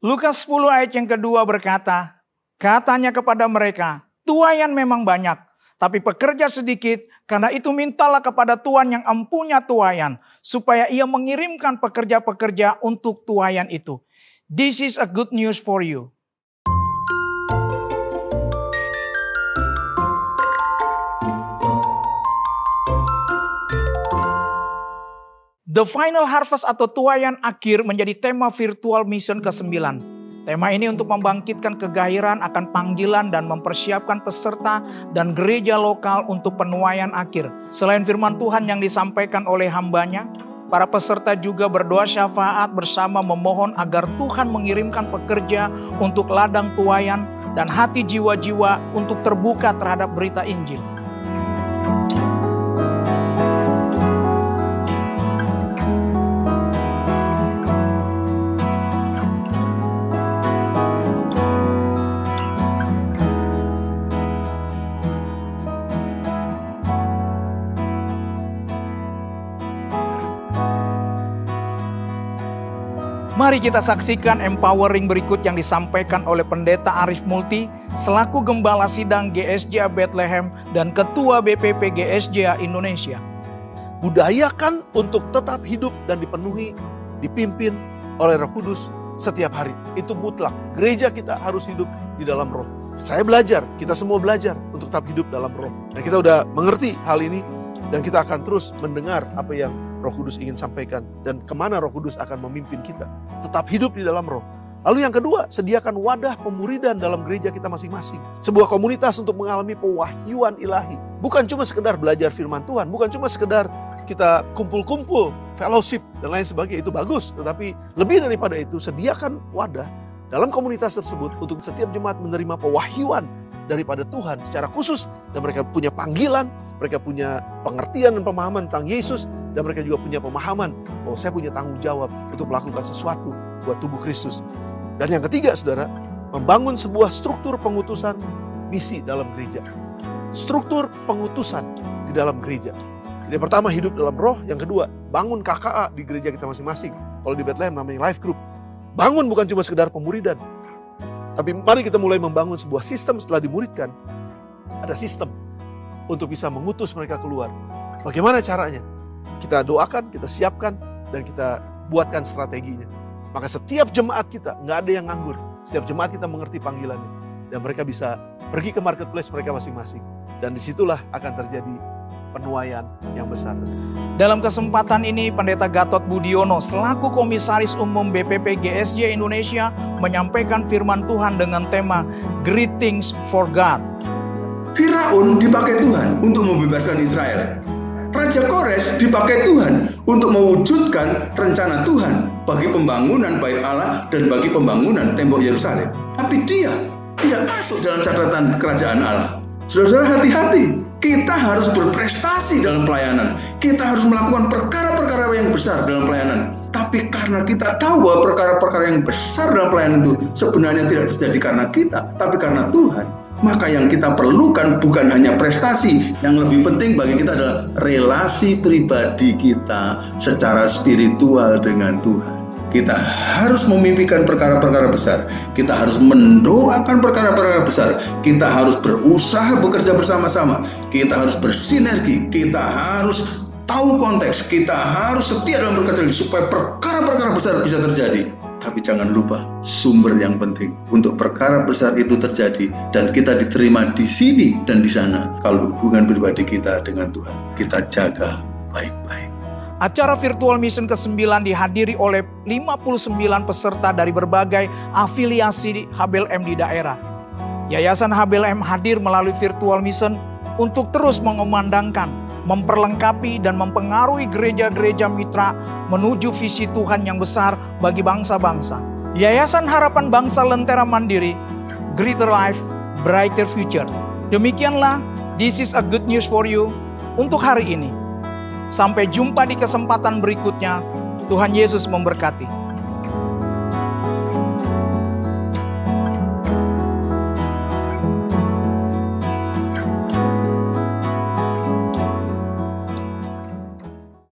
Lukas 10 ayat yang kedua berkata, katanya kepada mereka, tuaian memang banyak, tapi pekerja sedikit. Karena itu mintalah kepada Tuhan yang empunya tuaian, supaya ia mengirimkan pekerja-pekerja untuk tuaian itu. This is a good news for you. The Final Harvest atau tuaian akhir menjadi tema virtual mission ke-9. Tema ini untuk membangkitkan kegairahan akan panggilan dan mempersiapkan peserta dan gereja lokal untuk penuaian akhir. Selain firman Tuhan yang disampaikan oleh hambanya, para peserta juga berdoa syafaat bersama memohon agar Tuhan mengirimkan pekerja untuk ladang tuaian dan hati jiwa-jiwa untuk terbuka terhadap berita Injil. Mari kita saksikan empowering berikut yang disampaikan oleh Pendeta Arif Multi selaku Gembala Sidang GSJA Bethlehem dan Ketua BPP GSJA Indonesia. Budayakan untuk tetap hidup dan dipimpin oleh Roh Kudus setiap hari. Itu mutlak. Gereja kita harus hidup di dalam Roh. Saya belajar, kita semua belajar untuk tetap hidup dalam Roh. Dan kita udah mengerti hal ini dan kita akan terus mendengar apa yang Roh Kudus ingin sampaikan dan kemana Roh Kudus akan memimpin kita. Tetap hidup di dalam Roh. Lalu yang kedua, sediakan wadah pemuridan dalam gereja kita masing-masing. Sebuah komunitas untuk mengalami pewahyuan ilahi. Bukan cuma sekedar belajar firman Tuhan, bukan cuma sekedar kita kumpul-kumpul, fellowship dan lain sebagainya, itu bagus. Tetapi lebih daripada itu, sediakan wadah dalam komunitas tersebut untuk setiap jemaat menerima pewahyuan daripada Tuhan secara khusus. Dan mereka punya panggilan, mereka punya pengertian dan pemahaman tentang Yesus. Dan mereka juga punya pemahaman bahwa saya punya tanggung jawab untuk melakukan sesuatu buat tubuh Kristus. Dan yang ketiga, saudara, membangun sebuah struktur pengutusan misi dalam gereja. Struktur pengutusan di dalam gereja. Jadi pertama, hidup dalam Roh. Yang kedua, bangun KKA di gereja kita masing-masing. Kalau di Bethlehem namanya Life Group. Bangun bukan cuma sekedar pemuridan. Tapi mari kita mulai membangun sebuah sistem setelah dimuridkan. Ada sistem untuk bisa mengutus mereka keluar. Bagaimana caranya? Kita doakan, kita siapkan, dan kita buatkan strateginya. Maka setiap jemaat kita, nggak ada yang nganggur. Setiap jemaat kita mengerti panggilannya. Dan mereka bisa pergi ke marketplace mereka masing-masing. Dan disitulah akan terjadi penuaian yang besar. Dalam kesempatan ini, Pendeta Gatot Budiono selaku Komisaris Umum BPP GSJ Indonesia menyampaikan firman Tuhan dengan tema Greetings for God. Firaun dipakai Tuhan untuk membebaskan Israel. Raja Kores dipakai Tuhan untuk mewujudkan rencana Tuhan bagi pembangunan Bait Allah dan bagi pembangunan tembok Yerusalem. Tapi dia tidak masuk dalam catatan kerajaan Allah. Saudara-saudara, hati-hati. Kita harus berprestasi dalam pelayanan. Kita harus melakukan perkara-perkara yang besar dalam pelayanan. Tapi karena kita tahu bahwa perkara-perkara yang besar dalam pelayanan itu sebenarnya tidak terjadi karena kita, tapi karena Tuhan. Maka yang kita perlukan bukan hanya prestasi, yang lebih penting bagi kita adalah relasi pribadi kita secara spiritual dengan Tuhan. Kita harus memimpikan perkara-perkara besar. Kita harus mendoakan perkara-perkara besar. Kita harus berusaha bekerja bersama-sama. Kita harus bersinergi. Kita harus tahu konteks. Kita harus setia dalam bekerja supaya perkara-perkara besar bisa terjadi. Tapi jangan lupa, sumber yang penting untuk perkara besar itu terjadi dan kita diterima di sini dan di sana. Kalau hubungan pribadi kita dengan Tuhan, kita jaga baik-baik. Acara virtual mission ke-9 dihadiri oleh 59 peserta dari berbagai afiliasi HBLM di daerah. Yayasan HBLM hadir melalui virtual mission untuk terus mengumandangkan, memperlengkapi dan mempengaruhi gereja-gereja mitra menuju visi Tuhan yang besar bagi bangsa-bangsa. Yayasan Harapan Bangsa Lentera Mandiri, Greater Life, Brighter Future. Demikianlah, this is a good news for you untuk hari ini. Sampai jumpa di kesempatan berikutnya. Tuhan Yesus memberkati.